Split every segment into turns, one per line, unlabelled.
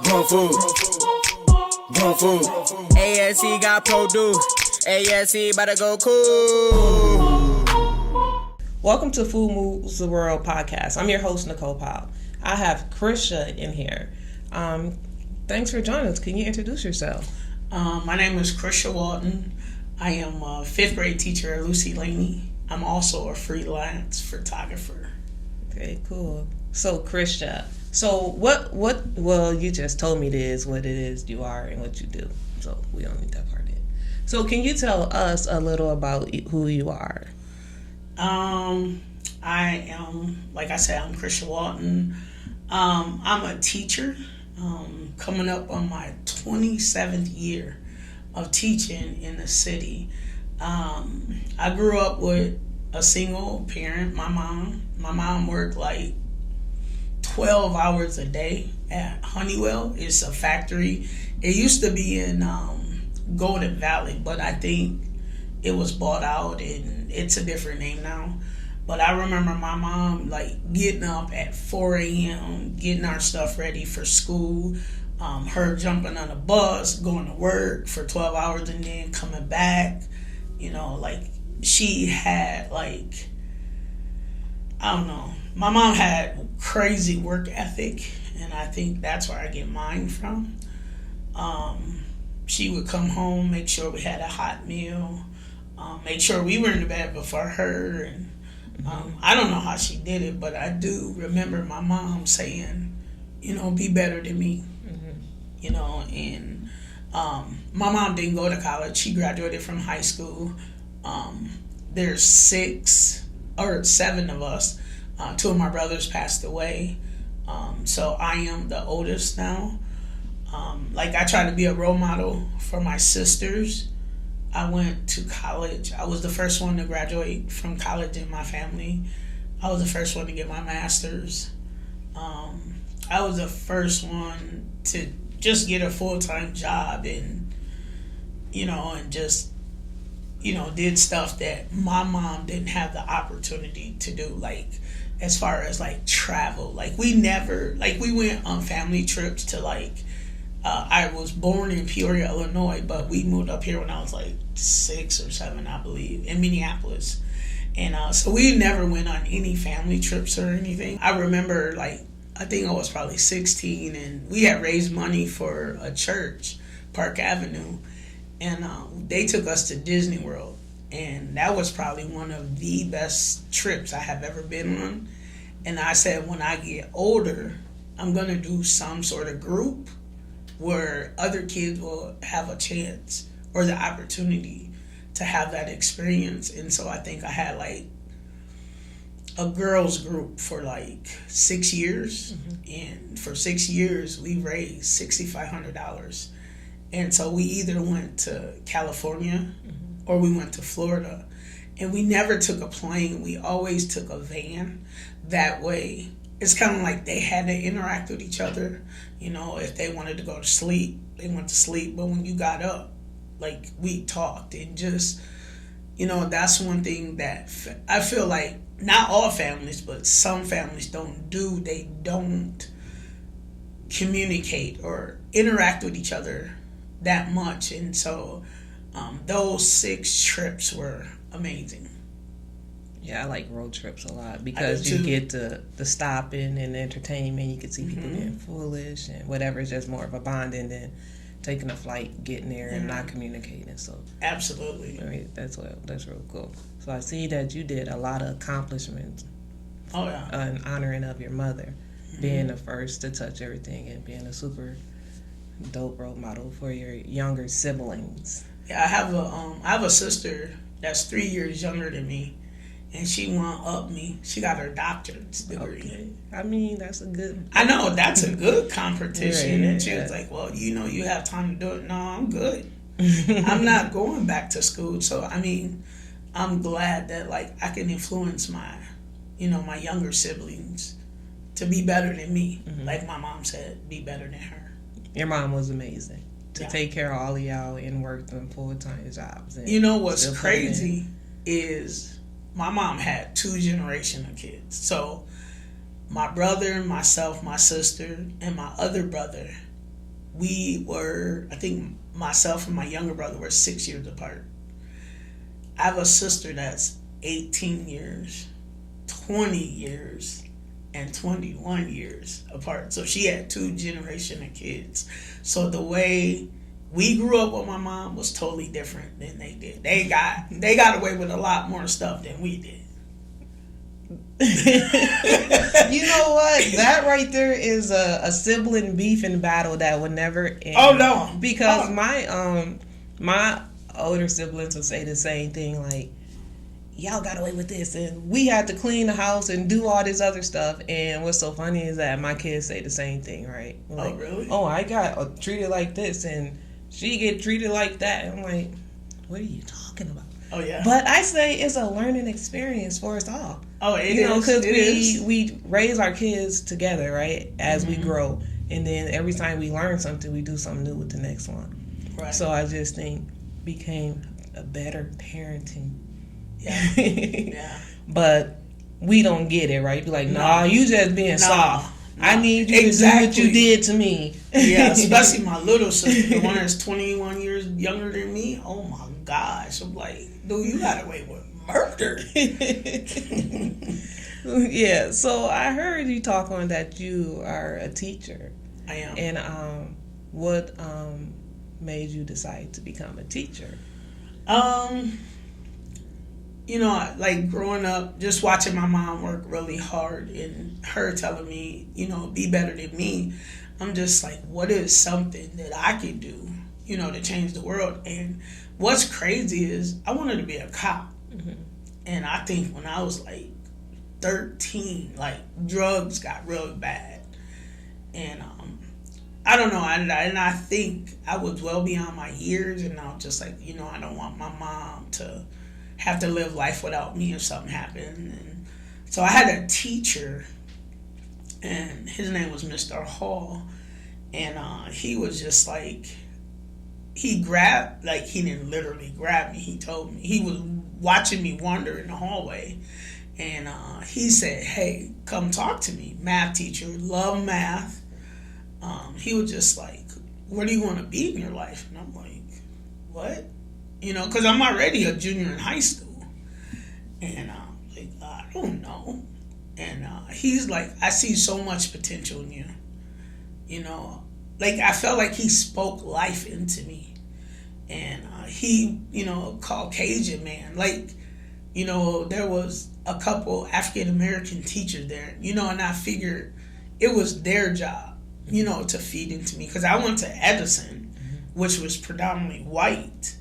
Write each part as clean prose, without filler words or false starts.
Grown food. Grown food. ASC got produce. ASC about to go cool.
Welcome to Food Moves the World podcast. I'm your host, Nicole Powell. I have Crissha in here. Thanks for joining us. Can you introduce yourself?
My name is Crissha Walton. I am a fifth grade teacher at Lucy Laney. I'm also a freelance photographer.
Okay, cool. So, Crissha, well, you just told me what it is you are and what you do. So, we don't need that part in. So, can you tell us a little about who you are?
I am, like I said, I'm Crissha Walton. I'm a teacher, coming up on my 27th year of teaching in the city. I grew up with a single parent, my mom. My mom worked like 12 hours a day at Honeywell. It's a factory. It used to be in Golden Valley, but I think it was bought out and it's a different name now. But I remember my mom like getting up at 4 a.m., getting our stuff ready for school, her jumping on a bus, going to work for 12 hours and then coming back. You know, like she had like, I don't know, my mom had crazy work ethic, and I think that's where I get mine from. She would come home, make sure we had a hot meal, make sure we were in the bed before her, and I don't know how she did it, but I do remember my mom saying, you know, be better than me. You know, and my mom didn't go to college. She graduated from high school. There's 7 of us. 2 of my brothers passed away. So I am the oldest now. Like I try to be a role model for my sisters. I went to college. I was the first one to graduate from college in my family. I was the first one to get my master's. I was the first one to just get a full-time job and, you know, and just, you know, did stuff that my mom didn't have the opportunity to do, like as far as like travel. Like we went on family trips to like, I was born in Peoria, Illinois, but we moved up here when I was like 6 or 7, I believe, in Minneapolis. And so we never went on any family trips or anything. I remember like, I think I was probably 16, and we had raised money for a church, Park Avenue, and they took us to Disney World, and that was probably one of the best trips I have ever been on. And I said, when I get older, I'm going to do some sort of group where other kids will have a chance or the opportunity to have that experience. And so I think I had like a girls group for like 6 years, and for 6 years we raised $6,500, and so we either went to California or we went to Florida, and we never took a plane. We always took a van. That way it's kind of like they had to interact with each other. You know, if they wanted to go to sleep, they went to sleep, but when you got up, like we talked, and just, you know, that's one thing that I feel like not all families, but some families don't do. They don't communicate or interact with each other that much. And so those 6 trips were amazing.
Yeah, I like road trips a lot because you get the stopping and the entertainment. You can see people being foolish and whatever. It's just more of a bonding than taking a flight, getting there, and not communicating. So
absolutely,
I mean, that's real cool. So I see that you did a lot of accomplishments.
Oh yeah,
in honoring of your mother, being the first to touch everything and being a super dope role model for your younger siblings.
Yeah, I have a sister that's 3 years younger than me, and she went up me. She got her doctorate's degree.
Okay. I mean, that's a good...
I know, that's a good competition.
Yeah,
and she was like, well, you know, you have time to do it. No, I'm good. I'm not going back to school. So, I mean, I'm glad that, like, I can influence my younger siblings to be better than me. Like my mom said, be better than her.
Your mom was amazing. To take care of all of y'all and work them full-time jobs. And
you know what's crazy is my mom had 2 generations of kids. So my brother, myself, my sister, and my other brother I think myself and my younger brother were 6 years apart. I have a sister that's 18 years, 20 years, and 21 years apart. So she had 2 generations of kids. So the way we grew up with my mom was totally different than they did. They got away with a lot more stuff than we did.
You know what? That right there is a sibling beefing battle that would never end.
Oh no!
Because my older siblings would say the same thing, like, y'all got away with this, and we had to clean the house and do all this other stuff. And what's so funny is that my kids say the same thing, right? Like,
oh really?
Oh, I got treated like this, and she get treated like that. I'm like, what are you talking about?
Oh yeah.
But I say it's a learning experience for us all.
Oh, it is.
Because we raise our kids together, right? As we grow, and then every time we learn something, we do something new with the next one.
Right.
So I just think became a better parenting.
Yeah. Yeah.
But we don't get it, right? Be like, nah, you just being soft.
No.
I need you to do what you did to me.
Yeah, especially my little sister, the one that's 21 years younger than me. Oh my gosh. I'm like, dude, you got away with murder.
Yeah, so I heard you talk on that you are a teacher.
I am.
And what made you decide to become a teacher?
You know, like growing up, just watching my mom work really hard and her telling me, you know, be better than me. I'm just like, what is something that I could do, you know, to change the world? And what's crazy is I wanted to be a cop. Mm-hmm. And I think when I was like 13, like drugs got really bad. And I don't know, and I think I was well beyond my years, and I was just like, you know, I don't want my mom to have to live life without me if something happened. And so I had a teacher, and his name was Mr. Hall, and he was just like, he grabbed, like he didn't literally grab me, he told me, he was watching me wander in the hallway, and he said, hey, come talk to me, math teacher, love math. He was just like, what do you want to be in your life? And I'm like, what? You know, because I'm already a junior in high school. And like, I don't know. And he's like, I see so much potential in you. You know, like I felt like he spoke life into me. And he, you know, Caucasian man, like, you know, there was a couple African American teachers there, you know, and I figured it was their job, you know, to feed into me. Because I went to Edison, which was predominantly white.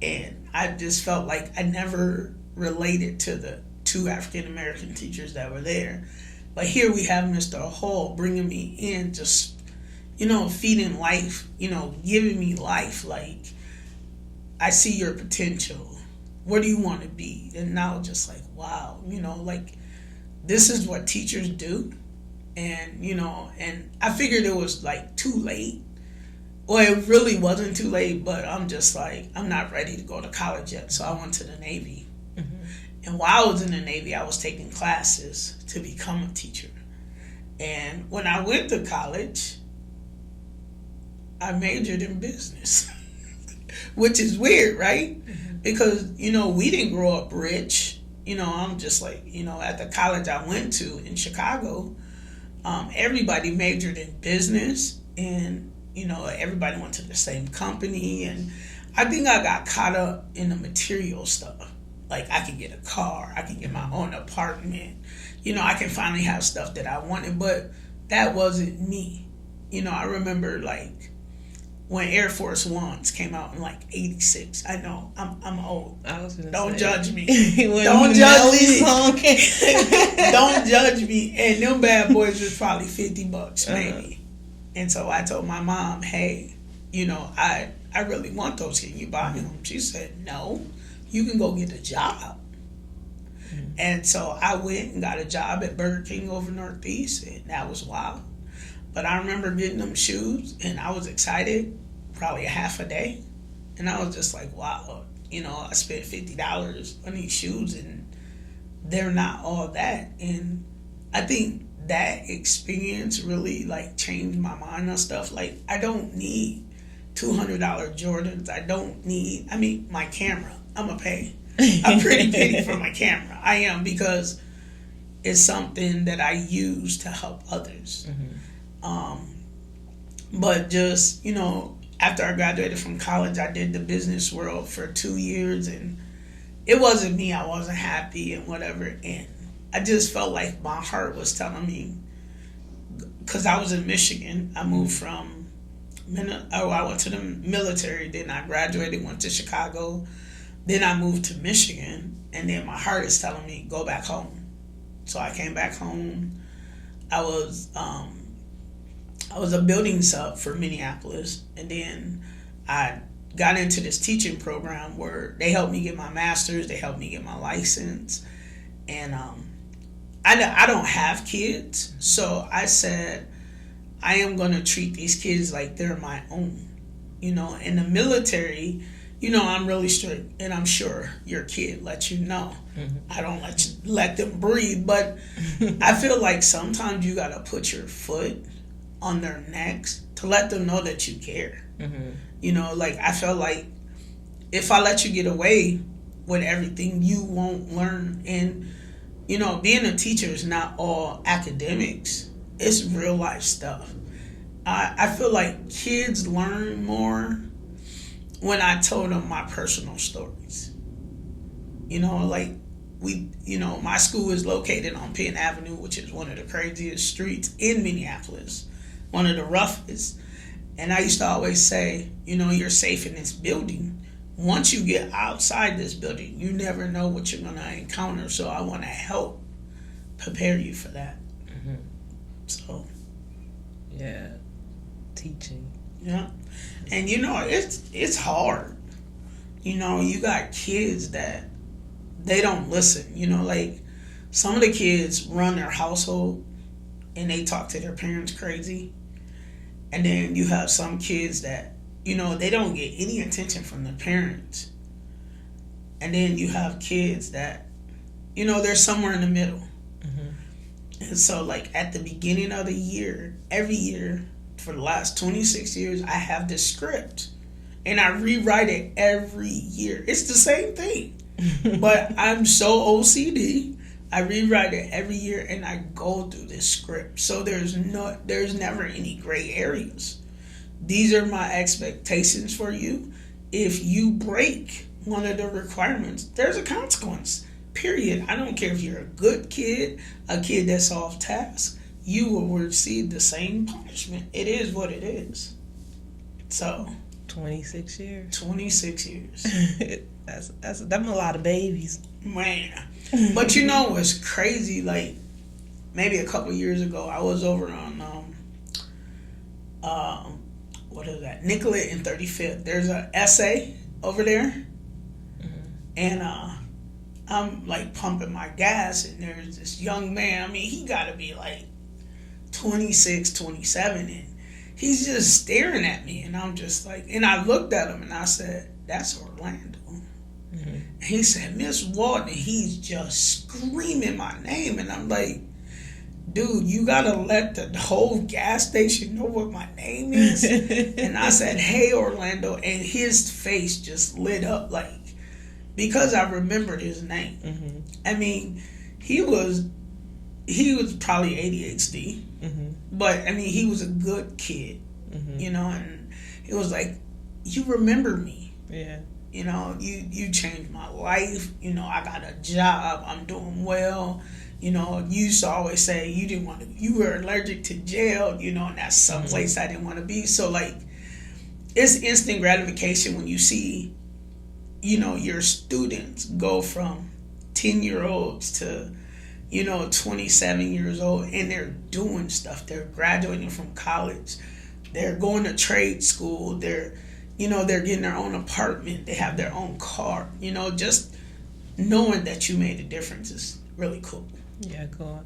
And I just felt like I never related to the 2 African American teachers that were there. But here we have Mr. Hall bringing me in, just, you know, feeding life, you know, giving me life. Like, I see your potential. What do you want to be? And now just like, wow, you know, like, this is what teachers do. And, you know, and I figured it was like too late. Well, it really wasn't too late, but I'm just like, I'm not ready to go to college yet. So I went to the Navy. Mm-hmm. And while I was in the Navy, I was taking classes to become a teacher. And when I went to college, I majored in business, which is weird, right? Mm-hmm. Because, you know, we didn't grow up rich. You know, I'm just like, you know, at the college I went to in Chicago, everybody majored in business, and, you know, everybody went to the same company. And I think I got caught up in the material stuff. Like, I could get a car, I could get my own apartment, you know, I can finally have stuff that I wanted, but that wasn't me. You know, I remember, like, when Air Force Ones came out in, like, 86. I know, I'm old.
I was
Don't judge me.
Don't judge me.
Don't judge me. And them bad boys was probably $50, maybe. And so I told my mom, hey, you know, I really want those. Can you buy them? She said, no, you can go get a job. Mm-hmm. And so I went and got a job at Burger King over Northeast, and that was wild. But I remember getting them shoes, and I was excited, probably a half a day. And I was just like, wow, you know, I spent $50 on these shoes, and they're not all that. And I think that experience really like changed my mind on stuff. Like, I don't need $200 Jordans. I mean, my camera. I'm pretty penny for my camera. I am, because it's something that I use to help others. But just, after I graduated from college, I did the business world for 2 years, and it wasn't me. I wasn't happy and whatever. And I just felt like my heart was telling me, because I was in Michigan. I moved from, I went to the military, then I graduated, went to Chicago, then I moved to Michigan, and then my heart is telling me, go back home. So I came back home. I was a building sub for Minneapolis, and then I got into this teaching program where they helped me get my master's, they helped me get my license, and I don't have kids, so I said, I am going to treat these kids like they're my own. In the military, I'm really strict, and I'm sure your kid lets you know. I don't let them breathe, but I feel like sometimes you got to put your foot on their necks to let them know that you care. Like, I feel like if I let you get away with everything, you won't learn. And being a teacher is not all academics. It's real life stuff. I feel like kids learn more when I told them my personal stories. Like my school is located on Penn Avenue, which is one of the craziest streets in Minneapolis, one of the roughest. And I used to always say, you're safe in this building. Once you get outside this building, you never know what you're going to encounter. So I want to help prepare you for that. So.
Yeah. Teaching.
Yeah. And, it's hard. You got kids that they don't listen. Like, some of the kids run their household and they talk to their parents crazy. And then you have some kids that, they don't get any attention from their parents. And then you have kids that, they're somewhere in the middle. And so, like, at the beginning of the year, every year, for the last 26 years, I have this script. And I rewrite it every year. It's the same thing. But I'm so OCD. I rewrite it every year, and I go through this script. So there's never any gray areas. These are my expectations for you. If you break one of the requirements, there's a consequence. Period. I don't care if you're a good kid, a kid that solves tasks. You will receive the same punishment. It is what it is. So.
26 years.
26 years.
That's a lot of babies.
Man. But what's crazy, like, maybe a couple years ago, I was over on, what is that? Nicollet and 35th. There's an essay over there. And, I'm, like, pumping my gas, and there's this young man. I mean, he got to be, like, 26, 27, and he's just staring at me, and I'm just like, and I looked at him, and I said, that's Orlando. And he said, Miss Walton, he's just screaming my name, and I'm like, dude, you gotta let the whole gas station know what my name is. And I said, hey, Orlando, and his face just lit up, like, because I remembered his name. I mean, he was probably ADHD, but I mean, he was a good kid, and it was like, you remember me. Yeah. You changed my life. I got a job. I'm doing well. You used to always say you were allergic to jail, and that's some place I didn't want to be. So, like, it's instant gratification when you see, your students go from 10-year-olds to, 27 years old, and they're doing stuff. They're graduating from college. They're going to trade school. They're getting their own apartment. They have their own car. Just knowing that you made a difference is really cool.
Yeah, cool.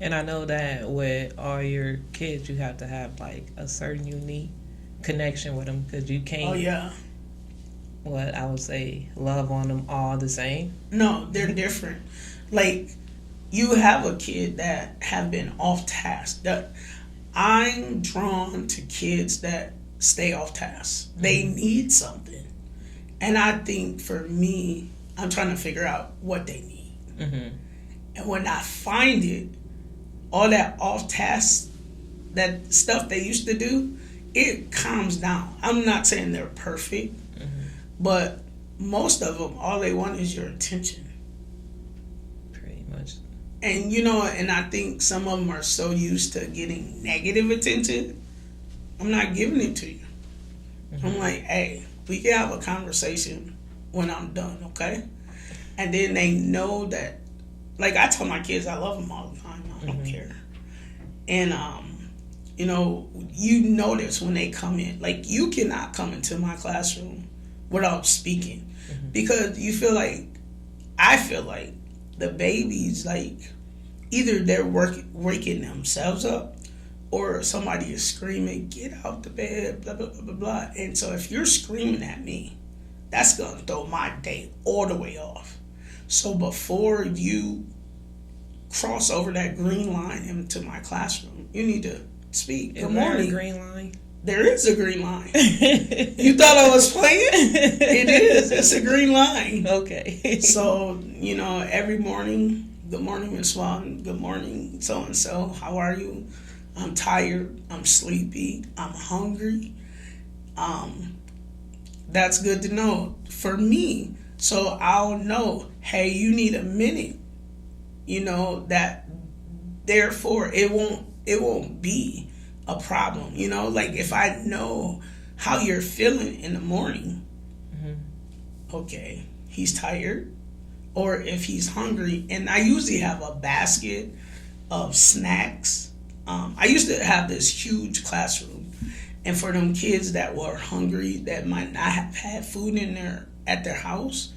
And I know that with all your kids, you have to have, like, a certain unique connection with them, because you can't.
Oh, yeah.
What I would say, love on them all the same.
No, they're different. Like, you have a kid that have been off task. That I'm drawn to kids that stay off task. They need something. And I think for me, I'm trying to figure out what they need. And when I find it, all that off task, that stuff they used to do, it calms down. I'm not saying they're perfect, but most of them, all they want is your attention.
Pretty much.
And and I think some of them are so used to getting negative attention, I'm not giving it to you. I'm like, hey, we can have a conversation when I'm done, okay? And then they know that, like I tell my kids, I love them all the time. I don't care. And, you notice when they come in, like you cannot come into my classroom without speaking because I feel like the babies, like either they're waking themselves up or somebody is screaming, get out the bed, blah, blah, blah, blah, blah. And so if you're screaming at me, that's going to throw my day all the way off. So before you cross over that green line into my classroom, you need to speak. Good morning.
Is there a green line?
There is a green line. You thought I was playing? It is. It's a green line.
Okay.
So, every morning, good morning, Miss Walton. Good morning, so-and-so. How are you? I'm tired. I'm sleepy. I'm hungry. That's good to know for me. So I'll know, hey, you need a minute. That therefore it won't be a problem. Like if I know how you're feeling in the morning, okay, he's tired, or if he's hungry, and I usually have a basket of snacks. I used to have this huge classroom, and for them kids that were hungry, that might not have had food at their house,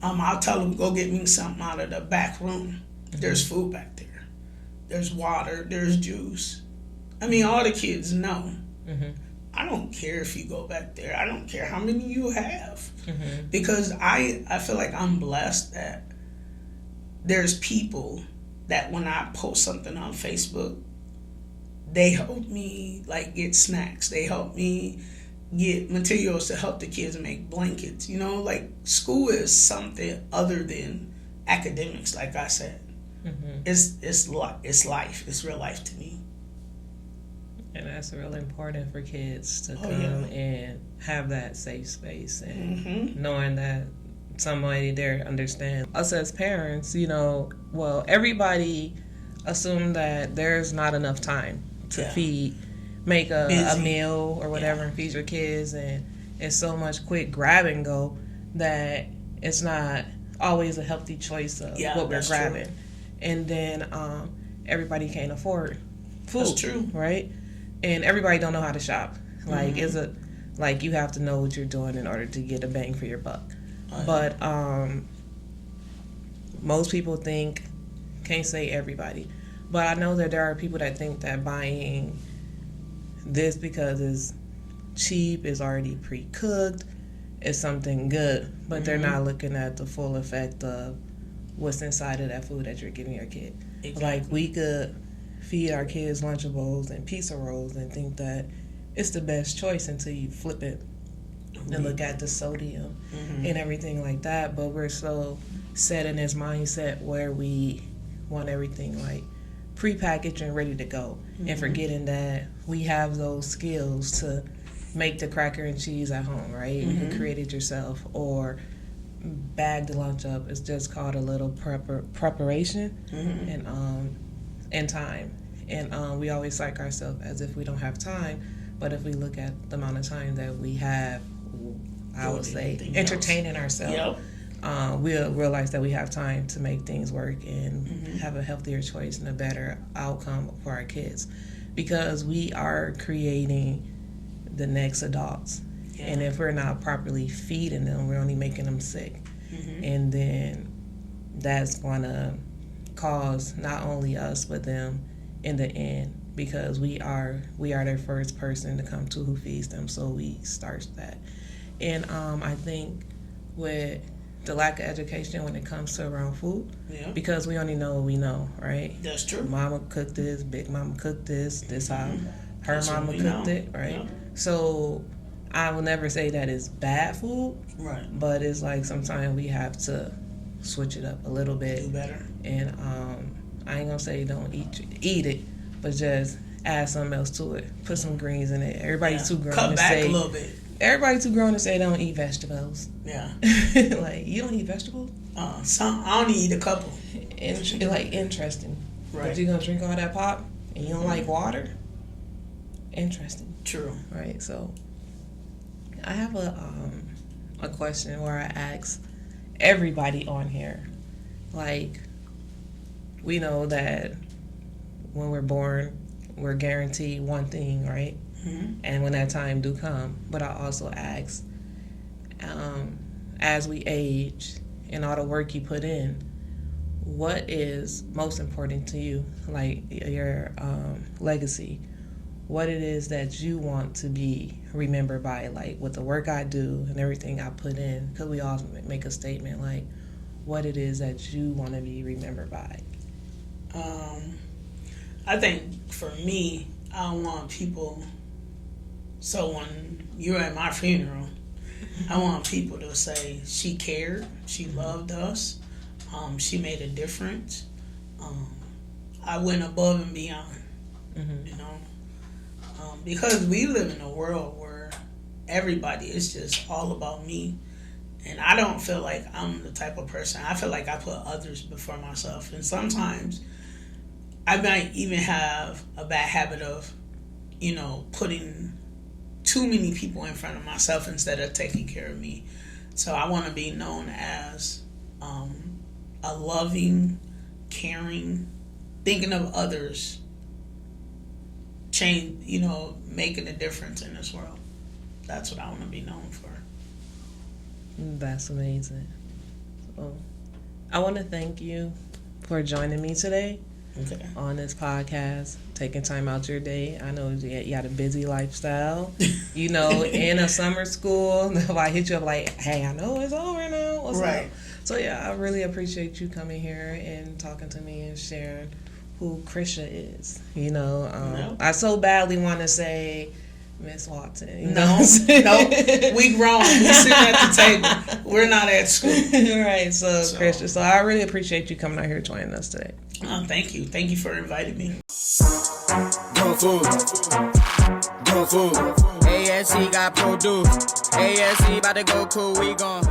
I'll tell them, go get me something out of the back room. There's food back there. There's water. There's juice. I mean, all the kids know. I don't care if you go back there. I don't care how many you have. Because I feel like I'm blessed that there's people that when I post something on Facebook, they help me get snacks. They help me get materials to help the kids make blankets. School is something other than academics, like I said. It's life. It's real life to me.
And that's really important for kids to come and have that safe space and knowing that somebody there understands. Us as parents, everybody assume that there's not enough time to make a meal or whatever and feed your kids, and it's so much quick grab and go that it's not always a healthy choice of what we're grabbing. True. And then everybody can't afford food.
That's true.
Right? And everybody don't know how to shop. You have to know what you're doing in order to get a bang for your buck. But most people think, can't say everybody, but I know that there are people that think that buying this because it's cheap, is already pre-cooked, is something good, but they're not looking at the full effect of what's inside of that food that you're giving your kid. Exactly. Like we could feed our kids Lunchables and pizza rolls and think that it's the best choice until you flip it and look at the sodium and everything like that. But we're so set in this mindset where we want everything prepackaged and ready to go, and forgetting that we have those skills to make the cracker and cheese at home, right? You can create it yourself or bag the lunch up. It's just called a little preparation and time. And we always psych ourselves as if we don't have time, but if we look at the amount of time that we have, I would say entertaining ourselves, we'll realize that we have time to make things work and have a healthier choice and a better outcome for our kids, because we are creating the next adults. And if we're not properly feeding them, we're only making them sick. And then that's going to cause not only us but them in the end, because we are their first person to come to who feeds them, so we start that. And I think with the lack of education when it comes to around food.
Yeah.
Because we only know what we know, right?
That's true.
Mama cooked this, Big Mama cooked this how her
That's what
mama
we
cooked
know.
it, right?
Yeah.
So I will never say that it's bad food,
Right.
but it's like sometimes we have to switch it up a little bit.
Do better.
And I ain't gonna say don't eat it, but just add something else to it. Put some greens in it. Everybody's too grown
Cut
to
back
say
a little bit.
everybody too grown to say they don't eat vegetables.
Yeah.
Like, you don't eat vegetables?
I only eat a couple.
Like, interesting.
Right.
But you're gonna drink all that pop and you don't like water? Interesting.
True.
Right. So I have a question where I ask everybody on here, like, we know that when we're born, we're guaranteed one thing, right?
Mm-hmm.
And when that time do come, but I also ask, as we age and all the work you put in, what is most important to you, like your legacy? What it is that you want to be remembered by, like with the work I do and everything I put in, because we all make a statement, like what it is that you want to be remembered by.
I think for me, I want people, so when you're at my funeral, I want people to say she cared, she loved us, she made a difference, I went above and beyond, you know, because we live in a world where everybody is just all about me, and I don't feel like I'm the type of person, I feel like I put others before myself, and sometimes I might even have a bad habit of, you know, putting too many people in front of myself instead of taking care of me. So I want to be known as a loving, caring, thinking of others, change, you know, making a difference in this world. That's what I want to be known for.
That's amazing. So I want to thank you for joining me today.
Okay.
On this podcast, taking time out your day. I know you got a busy lifestyle. You know, in a summer school, nobody hit you up like, hey, I know it's over now. What's
Right.
up? So, yeah, I really appreciate you coming here and talking to me and sharing who Crissha is. You know,
No.
I so badly want to say Miss Walton. You know
No,
what I'm saying?
no, we grown. We sitting at the table. We're not at school.
Right, so Crissha. So I really appreciate you coming out here joining us today.
Thank you. Thank you for inviting me.
Grown food. Grown food. ASC got produced. ASC about to go cool. We gon'